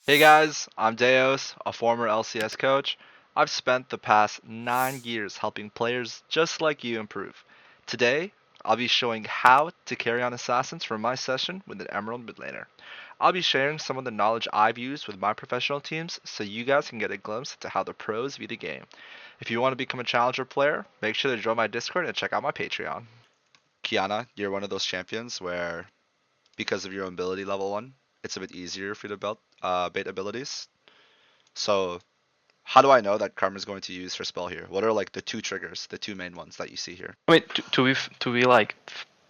Hey guys, I'm Deos, a former LCS coach. I've spent the past 9 years helping players just like you improve. Today, I'll be showing how to carry on assassins for my session with an Emerald mid laner. I'll be sharing some of the knowledge I've used with my professional teams so you guys can get a glimpse into how the pros view the game. If you want to become a challenger player, make sure to join my Discord and check out my Patreon. Kiana, you're one of those champions where, because of your ability level 1, it's a bit easier for you to bait abilities. So how do I know that Karma's going to use her spell here? What are like the two triggers, the two main ones that you see here? I mean, to be like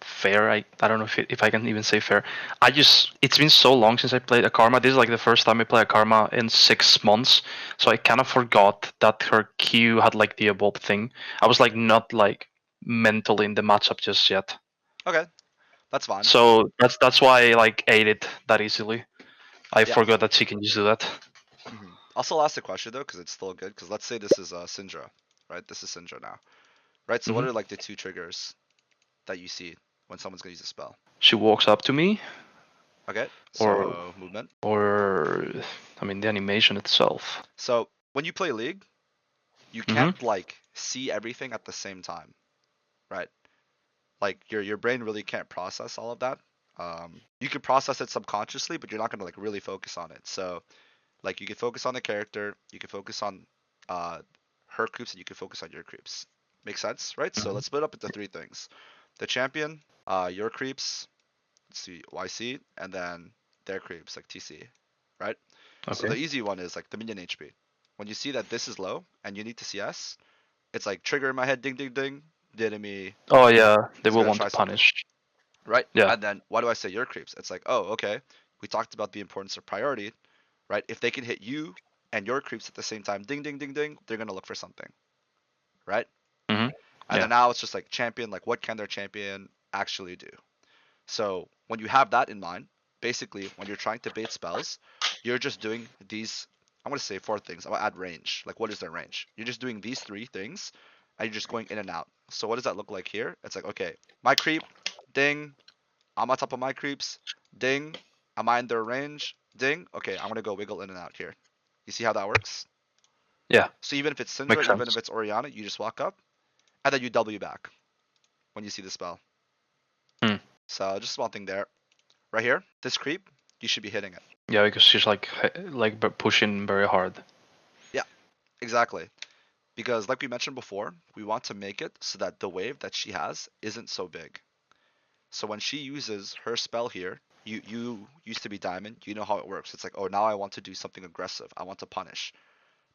fair, I don't know if I can even say fair. It's been so long since I played a Karma. This is like the first time I played a Karma in 6 months, so I kind of forgot that her Q had like the evolve thing. I was like not like mentally in the matchup just yet, Okay, that's fine. so that's why I like ate it that easily. I Yeah. forgot that she can just do that. I'll still ask the question though, because it's still good. Because let's say this is Syndra, right? This is Syndra now, right? So what hmm are like the two triggers that you see when someone's gonna use a spell? She walks up to me, Okay, or so movement. or I mean the animation itself. So when you play League, you hmm can't like see everything at the same time, right? Like your brain really can't process all of that. You can process it subconsciously, but you're not gonna like really focus on it. So like you can focus on the character, you can focus on uh, her creeps, and you can focus on your creeps. Make sense, right? So hmm let's split up into three things: the champion, your creeps, let's see YC, and then their creeps like TC, right? So the Okay. easy one is like the minion HP. When you see that this is low and you need to CS, it's like trigger in my head, ding ding ding. The enemy Oh yeah, they is will gonna want try to something, punish. right? Yeah. And then why do I say your creeps? It's like, oh, okay. We talked about the importance of priority, right? If they can hit you and your creeps at the same time, ding, ding, ding, ding, they're gonna look for something, right? hmm And Yeah. then now it's just like champion, like what can their champion actually do? So when you have that in mind, basically when you're trying to bait spells, you're just doing these. I'm gonna say four things. I'm gonna add range. Like what is their range? You're just doing these three things, and you're just going in and out. So what does that look like here? It's like okay, my creep, ding, I'm on top of my creeps, ding, am I in their range? Ding. Okay, I'm gonna go wiggle in and out here. You see how that works? Yeah. So even if it's Syndra, Makes even if sense. it's Orianna, you just walk up and then you W back when you see the spell. Hmm. So just a small thing there. Right here, this creep, you should be hitting it. Yeah, because she's like pushing very hard. Yeah, exactly. Because like we mentioned before, we want to make it so that the wave that she has isn't so big. So when she uses her spell here, you used to be Diamond, you know how it works. It's like, oh, now I want to do something aggressive. I want to punish.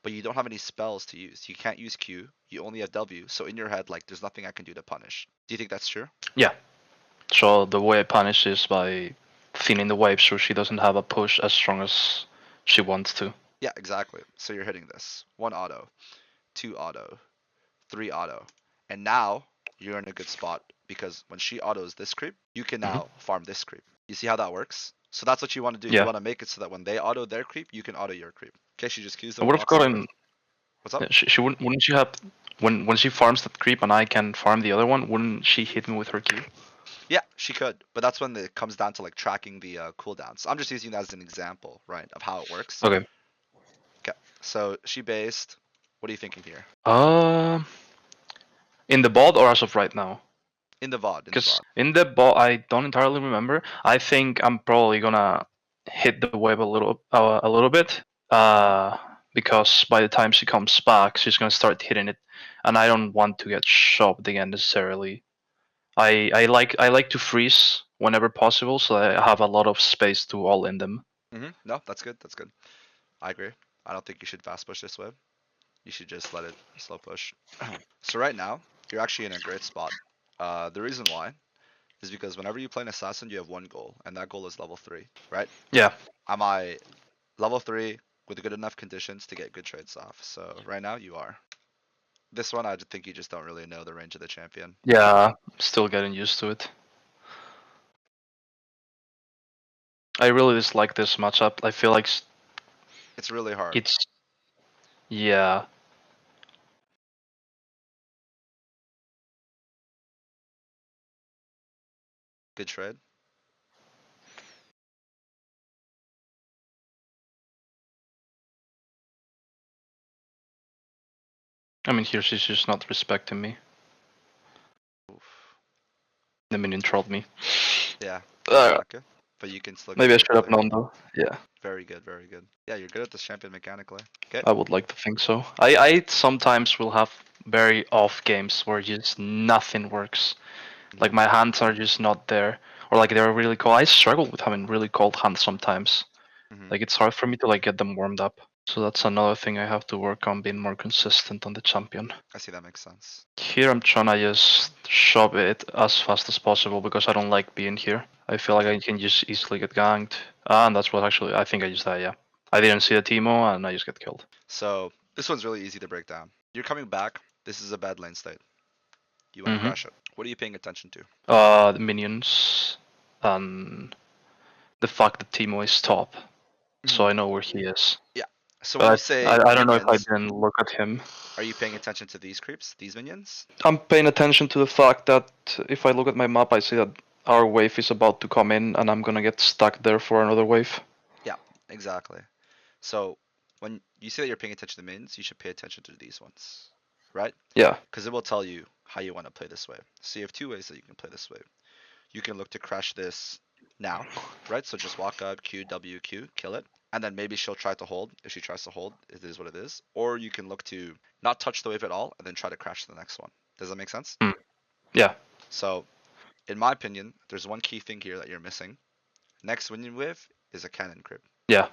But you don't have any spells to use. You can't use Q. You only have W. So in your head, like, there's nothing I can do to punish. Do you think that's true? Yeah. So the way I punish is by thinning the wave so she doesn't have a push as strong as she wants to. Yeah, exactly. So you're hitting this. One auto, two auto, three auto. And now you're in a good spot because when she autos this creep, you can hmm now farm this creep. You see how that works? So that's what you want to do. You Yeah. want to make it so that when they auto their creep, you can auto your creep. Okay, she just queues I them and would have walks over. gotten. What's up? Yeah, she wouldn't she have when she farms that creep and I can farm the other one? Wouldn't she hit me with her Q? Yeah, she could, but that's when it comes down to like tracking the cooldowns. I'm just using that as an example, right, of how it works. Okay. Okay, so she based. What are you thinking here? Um, in the bot or as of right now? In the VOD, in the Because VOD. in the bot, I don't entirely remember. I think I'm probably gonna hit the web a little bit. hmm Because by the time she comes back, she's gonna start hitting it, and I don't want to get shoved again necessarily. I like to freeze whenever possible, so I have a lot of space to all in them. No, that's good. That's good. I agree. I don't think you should fast push this way. You should just let it slow push. So right now, you're actually in a great spot. The reason why is because whenever you play an assassin, you have one goal, and that goal is level 3, right? Yeah, Am I level 3 with good enough conditions to get good trades off? So right now you are. This one, I think you just don't really know the range of the champion. yeah, still getting used to it. I really dislike this matchup. I feel like It's really hard. it's yeah. Good trade. I mean, here she's just not respecting me. Oof. The minion trolled me. Yeah, Uh, exactly. But you can still get maybe I your should have play. known though. Yeah, Very good, very good. Yeah, you're good at this champion mechanically. Okay. I would like to think so. I sometimes will have very off games where just nothing works. Like Mhm. my hands are just not there, or like they're really cold. I struggle with having really cold hands sometimes. Mhm. Like it's hard for me to like get them warmed up. So that's another thing I have to work on, being more consistent on the champion. I see that makes sense. Here I'm trying to just shove it as fast as possible because I don't like being here. I feel like I can just easily get ganked. And that's what actually I think I just died, yeah. I didn't see the Teemo and I just get killed. So this one's really easy to break down. You're coming back. This is a bad lane state. You want to Mm-hmm. crash it. What are you paying attention to? The minions and the fact that Teemo is top. So Mhm. I know where he is. Yeah. So when you But say I don't know if I minions, didn't look at him. are you paying attention to these creeps, these minions? I'm paying attention to the fact that if I look at my map, I see that our wave is about to come in and I'm gonna get stuck there for another wave. Yeah, exactly. So when you say that you're paying attention to minions, you should pay attention to these ones, right? Yeah. Because it will tell you how you want to play this wave. So you have two ways that you can play this wave. You can look to crash this now, right? So just walk up, Q, W, Q, kill it. And then maybe she'll try to hold. If she tries to hold, it is what it is. Or you can look to not touch the wave at all and then try to crash the next one. Does that make sense? Hmm. Yeah. So, in my opinion, there's one key thing here that you're missing. Next minion wave is a cannon creep. Yeah.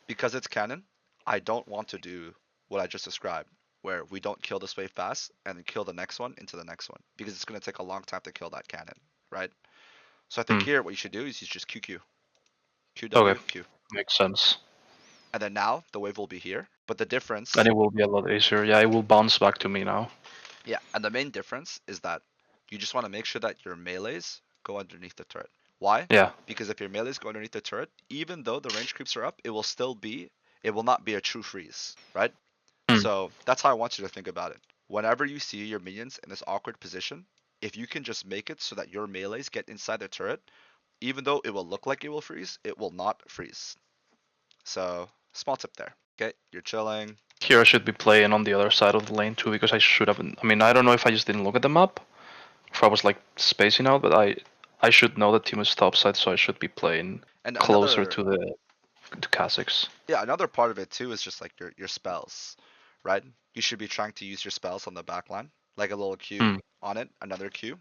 Because it's cannon, I don't want to do what I just described, where we don't kill this wave fast and then kill the next one into the next one. Because it's going to take a long time to kill that cannon, right? So I think Hmm. here what you should do is you just QQ. QW, Okay. Q. Makes sense. And then now the wave will be here. But the difference, And it will be a lot easier. Yeah, it will bounce back to me now. yeah, and the main difference is that you just want to make sure that your melees go underneath the turret. Why? Yeah. Because if your melees go underneath the turret, even though the range creeps are up, it will not be a true freeze, right? Hmm. So that's how I want you to think about it. Whenever you see your minions in this awkward position, if you can just make it so that your melees get inside the turret, even though it will look like it will freeze, it will not freeze. So small tip there. Okay, you're chilling. Here I should be playing on the other side of the lane too because I should have. I mean, I don't know if I just didn't look at the map, if I was like spacing out, but I should know the team is top side, so I should be playing And closer another, to the Kha'Zix. yeah, another part of it too is just like your spells, right? You should be trying to use your spells on the back line, like a little Q Hmm. on it, another Q,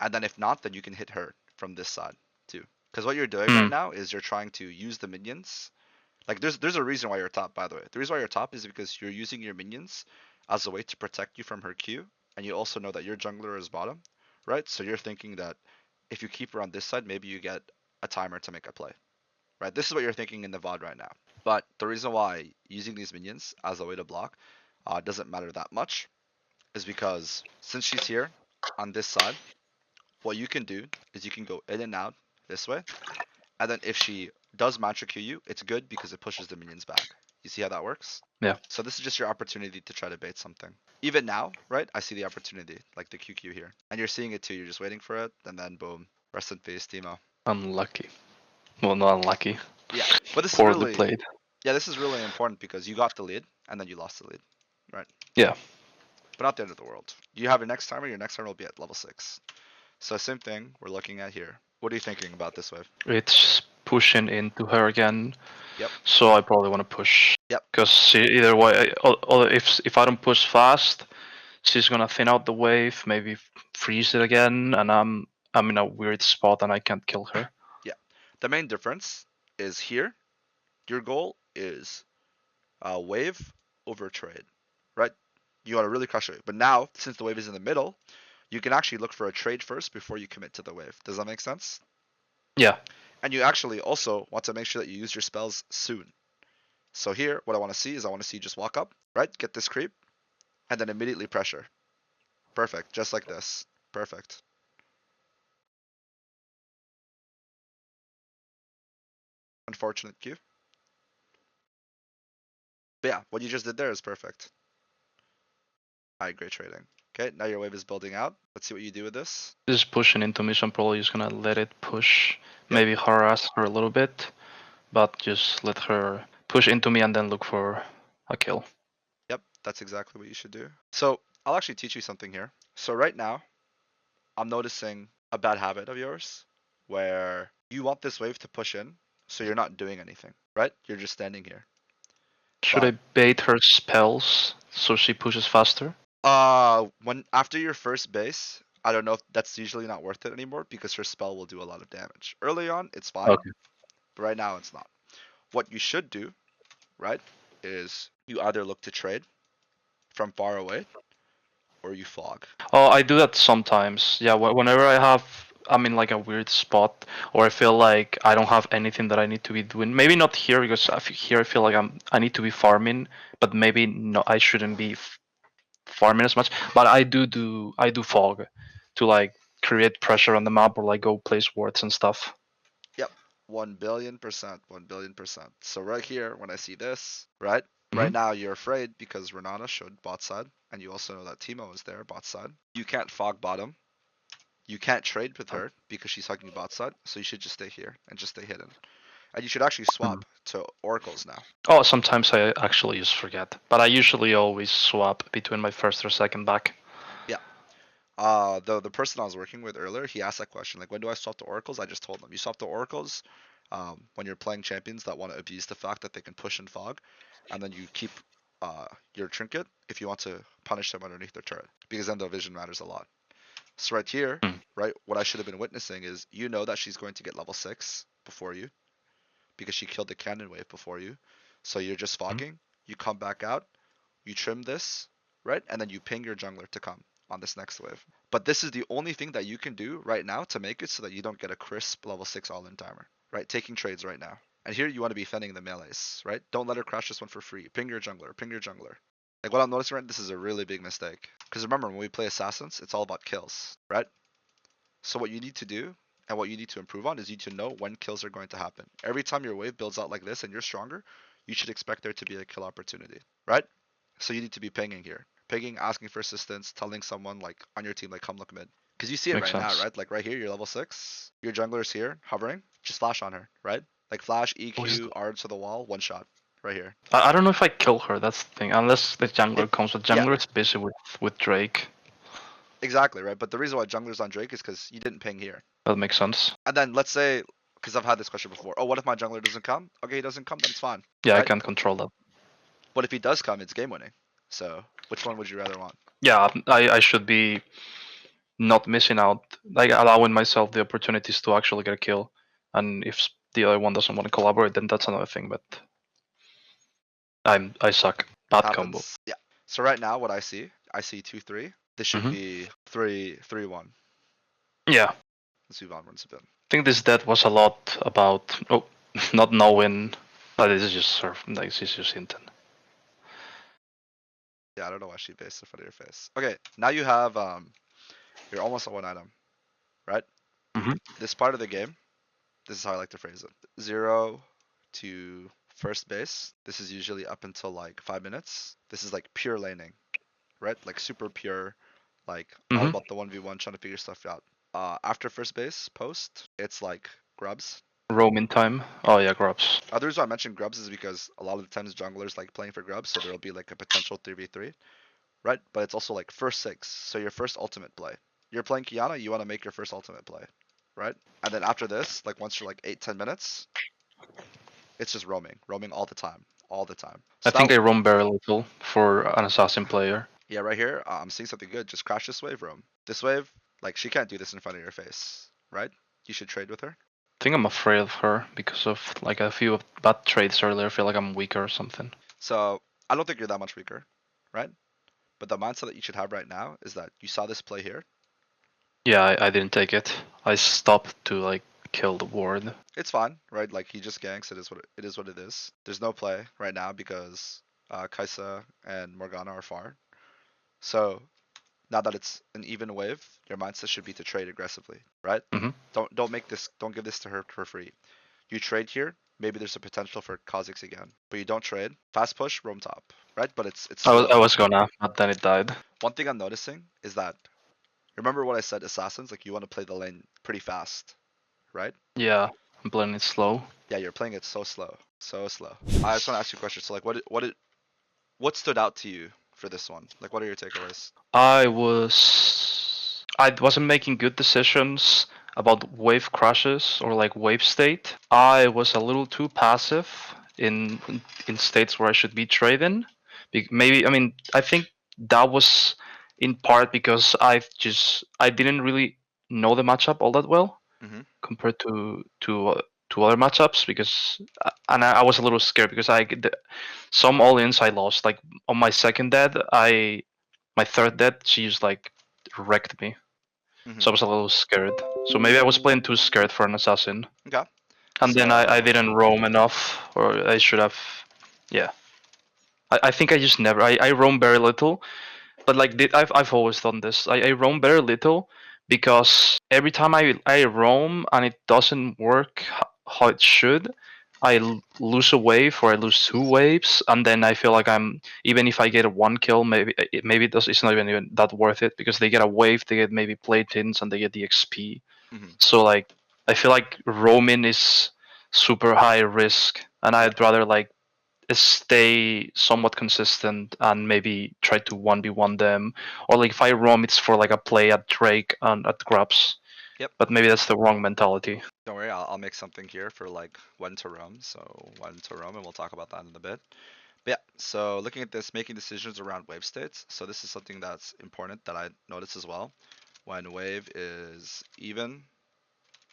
and then if not, then you can hit her from this side too. Because what you're doing Hmm. right now is you're trying to use the minions. Like there's a reason why you're top, by the way. The reason why you're top is because you're using your minions as a way to protect you from her Q, and you also know that your jungler is bottom, right? So you're thinking that if you keep her on this side, maybe you get a timer to make a play, right? This is what you're thinking in the VOD right now. But the reason why using these minions as a way to block doesn't matter that much is because since she's here on this side, what you can do is you can go in and out this way, and then if she does Mantra Q you, it's good because it pushes the minions back. You see how that works? Yeah. So this is just your opportunity to try to bait something. Even now, right? I see the opportunity, like the QQ here. And you're seeing it too. You're just waiting for it, and then boom. Rest in peace, Timo. Unlucky. Well, not unlucky. Yeah. But this is Poorly really, played. yeah, this is really important because you got the lead, and then you lost the lead, right? Yeah. But not the end of the world. You have your next timer. Your next timer will be at level 6. So same thing we're looking at here. What are you thinking about this wave? It's pushing into her again. Yep. So I probably want to push. Yep. Because either way, if I don't push fast, she's gonna thin out the wave, maybe freeze it again, and I'm in a weird spot and I can't kill her. Yeah. The main difference is here. Your goal is wave over trade, right? You want to really crush it. But now, since the wave is in the middle, you can actually look for a trade first before you commit to the wave. Does that make sense? Yeah. And you actually also want to make sure that you use your spells soon. So here, what I want to see is I want to see you just walk up, right? Get this creep, and then immediately pressure. Perfect. Just like this. Perfect. Unfortunate Q. But yeah, what you just did there is perfect. Alright, great trading. Okay, now your wave is building out. Let's see what you do with this. This is pushing into me, so I'm probably just gonna let it push. Yep. Maybe harass her a little bit, but just let her push into me and then look for a kill. Yep. That's exactly what you should do. So I'll actually teach you something here. So right now, I'm noticing a bad habit of yours where you want this wave to push in, so you're not doing anything, right? You're just standing here. Should I But bait her spells so she pushes faster? when after your first base, I don't know if that's usually not worth it anymore because her spell will do a lot of damage. Early on, it's fine, Okay. but right now it's not. What you should do, right, is you either look to trade from far away or you fog. Oh, I do that sometimes. Yeah, whenever I'm in like a weird spot, or I feel like I don't have anything that I need to be doing. Maybe not here because here I feel like I need to be farming, but maybe no, I shouldn't be farming as much. But I do fog to like create pressure on the map or like go place wards and stuff. Yep, 1 billion%, 1 billion%. So right here, when I see this, right, Mhm. right now you're afraid because Renata showed bot side, and you also know that Timo is there bot side. You can't fog bottom. You can't trade with her because she's hugging bot side, so you should just stay here and just stay hidden. And you should actually swap to oracles now. Oh, sometimes I actually just forget, but I usually always swap between my first or second back. Yeah. The person I was working with earlier, he asked that question, like, when do I swap to oracles? I just told him, you swap to oracles when you're playing champions that want to abuse the fact that they can push and fog, and then you keep your trinket if you want to punish them underneath their turret, because then the vision matters a lot. So right here, Hmm. right, what I should have been witnessing is you know that she's going to get level 6 before you, because she killed the cannon wave before you. So you're just fogging, you come back out, you trim this, right? And then you ping your jungler to come on this next wave. But this is the only thing that you can do right now to make it so that you don't get a crisp level 6 all-in timer, right? Taking trades right now. And here you want to be fending the melees, right? Don't let her crash this one for free. Ping your jungler, ping your jungler. Like what I'm noticing right, this is a really big mistake. Because remember, when we play assassins, it's all about kills, right? So what you need to do and what you need to improve on is you need to know when kills are going to happen. Every time your wave builds out like this and you're stronger, you should expect there to be a kill opportunity, right? So you need to be pinging here. Pinging, asking for assistance, telling someone like on your team, like come look mid. Because you see it Makes right now, sense. right? Like right here, you're level 6. Your jungler's here, hovering. Just flash on her, right? Like flash, Oh, EQ, R to the wall, one shot. Right here. I don't know if I kill her. That's the thing. Unless the It, jungler comes, but yeah, jungler is busy with Drake. exactly, right? But the reason why jungler's on Drake is because you didn't ping here. That makes sense. And then let's say, because I've had this question before, oh, what if my jungler doesn't come? Okay, he doesn't come, then it's fine, Yeah, I right? can't control that. But if he does come, it's game winning. So which one would you rather want? Yeah, I should be not missing out, like allowing myself the opportunities to actually get a kill. And if the other one doesn't want to collaborate, then that's another thing. But I suck. Bad combo. Happens. Yeah. So right now, what I see 2-3. This should Hmm. be 3-3-1. Yeah, I Let's move on once a bit. think this death was a lot about not knowing. This is just surf. Like this is just intent. Yeah, I don't know why she based in front of your face. Okay, now you have you're almost at one item, right? Mhm. This part of the game, this is how I like to phrase it. 0 to first base. This is usually up until like 5 minutes. This is like pure laning, right? Like super pure, like all Mhm. about the 1v1 trying to figure stuff out. After first base post, it's like grubs. Roaming time. Oh yeah, grubs. The reason why I mentioned grubs is because a lot of the times junglers like playing for grubs, so there'll be like a potential 3v3, right? But it's also like first 6, so your first ultimate play. You're playing Kiana, you want to make your first ultimate play, right? And then after this, like once you're like 8-10 minutes, it's just roaming all the time, all the time. I So think now, I roam very little for an assassin player. yeah, right here, I'm seeing something good. Just crash this wave, roam. This wave, like she can't do this in front of your face, right? You should trade with her. I think I'm afraid of her because of like a few bad trades earlier. I feel like I'm weaker or something. So I don't think you're that much weaker, right? But the mindset that you should have right now is that you saw this play here. Yeah, I didn't take it. I stopped to like kill the ward. It's fine, right? Like he just ganks. It is what it is. There's no play right now because Kaisa and Morgana are far. So now that it's an even wave, your mindset should be to trade aggressively, right? Hmm. Don't give this to her for free. You trade here, maybe there's a potential for Kha'Zix again, but you don't trade. Fast push, roam top, right? But it's I slow. was gonna, but then it died. One thing I'm noticing is that remember what I said, assassins, like you want to play the lane pretty fast, right? Yeah, I'm playing it slow. Yeah, you're playing it so slow, so slow. I just want to ask you a question. So like, what stood out to you for this one? Like, what are your takeaways? I wasn't making good decisions about wave crashes or like wave state. I was a little too passive in in states where I should be trading. Maybe I mean I think that was in part because I didn't really know the matchup all that well Mm-hmm. compared to other matchups because and I was a little scared because some all-ins I lost. Like on my second dead, my third dead, she just like wrecked me. Mm-hmm. So I was a little scared. So maybe I was playing too scared for an assassin. Okay. And then I So, didn't roam enough, or I should have. Yeah. I think I just never. I roam very little, but like I've always done this. I roam very little because every time I roam and it doesn't work how it should, lose a wave or I lose two waves, and then I feel like I'm even if I get a one kill, maybe it's not even that worth it because they get a wave, they get maybe platins, and they get the XP. mm-hmm. So like I feel like roaming is super high risk, and Yep. I'd rather like stay somewhat consistent and maybe try to 1v1 them, or like if I roam it's for like a play at Drake and at Grubs, Yep. but maybe that's the wrong mentality. Don't worry, I'll make something here for like when to roam. So when to roam, and we'll talk about that in a bit. But yeah, so looking at this, making decisions around wave states. So this is something that's important that I noticed as well. When wave is even,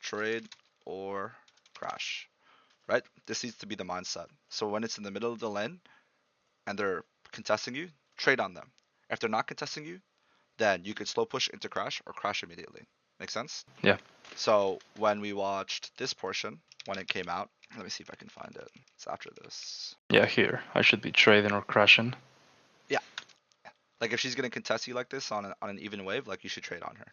trade, or crash, right? This needs to be the mindset. So when it's in the middle of the lane and they're contesting you, trade on them. If they're not contesting you, then you could slow push into crash or crash immediately. Make sense? Yeah. So when we watched this portion, when it came out, let me see if I can find it. It's after this. Yeah, here I should be trading or crashing. Yeah. Like if she's gonna contest you like this on an even wave, like you should trade on her,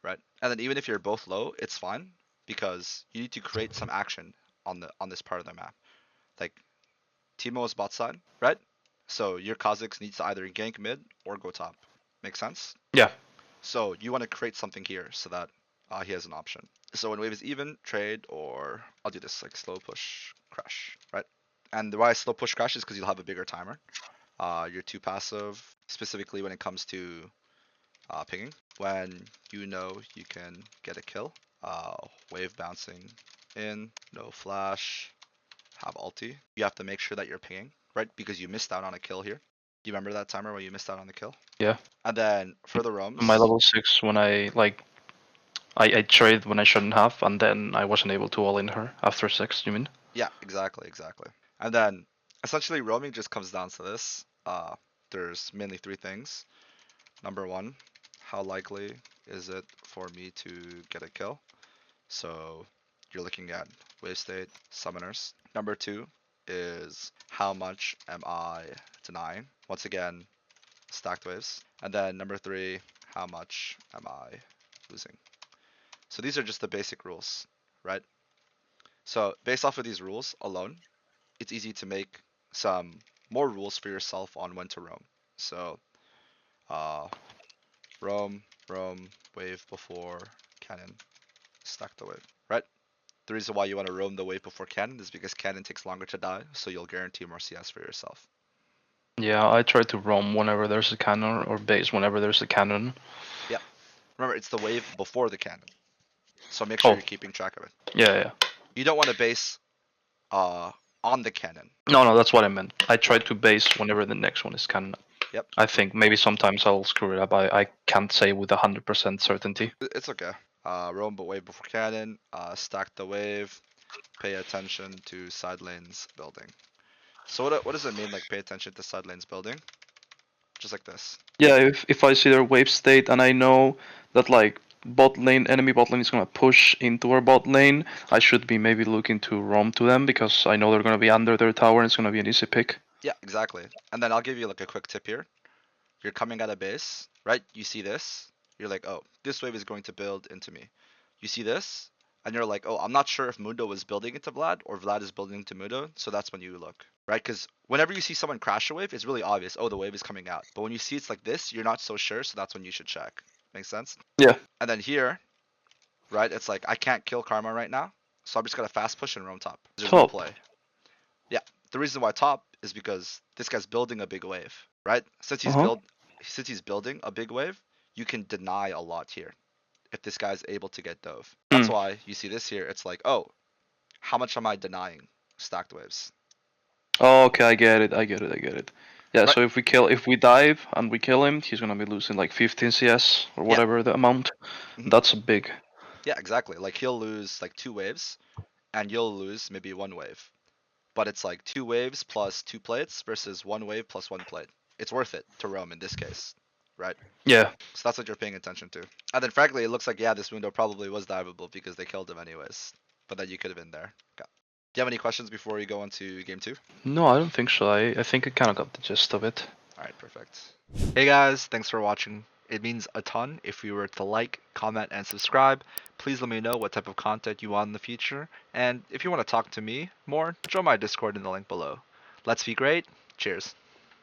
right? And then even if you're both low, it's fine because you need to create some action on this part of the map. Like Timo is bot side, right? So your Kha'Zix needs to either gank mid or go top. Make sense? Yeah. So you want to create something here so that he has an option. So when wave is even, trade, or I'll do this like slow push crash, right? And the why slow push crash is because you'll have a bigger timer. You're too passive, specifically when it comes to pinging. When you know you can get a kill, wave bouncing in, no flash, have ulti. You have to make sure that you're pinging, right? Because you missed out on a kill here. You remember that timer where you missed out on the kill? Yeah. And then for the My roams, level 6 when I traded when I shouldn't have, and then I wasn't able to all in her after 6. You mean? yeah, exactly, exactly. And then essentially roaming just comes down to this. There's mainly three things. Number one, how likely is it for me to get a kill? So you're looking at wave state, summoners. Number two is how much am I denying? Once again, stacked waves. And then number three, how much am I losing? So these are just the basic rules, right? So based off of these rules alone, it's easy to make some more rules for yourself on when to roam. So uh, roam, wave before cannon, stack the wave, right? The reason why you want to roam the wave before cannon is because cannon takes longer to die, so you'll guarantee more CS for yourself. Yeah, I try to roam whenever there's a cannon or base whenever there's a cannon. Yeah. Remember, it's the wave before the cannon. So make sure Oh, you're keeping track of it. yeah. You don't want to base on the cannon. No, that's what I meant. I try to base whenever the next one is cannon. Yep. I think maybe sometimes I'll screw it up. I can't say with 100% certainty. It's okay. Roam but wave before cannon. Stack the wave. Pay attention to side lanes building. So what does it mean like pay attention to side lanes building? Just like this. Yeah, if I see their wave state and I know that like enemy bot lane is gonna push into our bot lane, I should be maybe looking to roam to them because I know they're gonna be under their tower and it's gonna be an easy pick. Yeah, exactly. And then I'll give you like a quick tip here. You're coming at a base, right? You see this. You're like, oh, this wave is going to build into me. You see this, and you're like, oh, I'm not sure if Mundo is building into Vlad or Vlad is building into Mundo. So that's when you look, right? Because whenever you see someone crash a wave, it's really obvious. Oh, the wave is coming out. But when you see it's like this, you're not so sure. So that's when you should check. Makes sense? Yeah. And then here, right? It's like I can't kill Karma right now, so I'm just gonna fast push and roam top. There's no Top. play. Yeah, the reason why top is because this guy's building a big wave. right? Uh-huh. Since he's building a big wave, you can deny a lot here if this guy's able to get dove. That's Hmm. why you see this here. It's like, oh, how much am I denying stacked waves? Oh, okay, I get it. I get it. I get it. Yeah, Right? so if we dive and we kill him, he's gonna be losing like 15 CS or Yeah. whatever the amount. hmm That's big. Yeah, exactly. Like he'll lose like 2 waves, and you'll lose maybe 1 wave. But it's like 2 waves plus 2 plates versus 1 wave plus 1 plate. It's worth it to roam in this case, right? Yeah. So that's what you're paying attention to. And then frankly, it looks like yeah, this window probably was diveable because they killed him anyways. But then you could have been there. Okay. Do you have any questions before we go on to game 2? No, I don't think so. I think I kind of got the gist of it. Alright, perfect. Hey guys, thanks for watching. It means a ton if you were to like, comment, and subscribe. Please let me know what type of content you want in the future. And if you want to talk to me more, join my Discord in the link below. Let's be great. Cheers.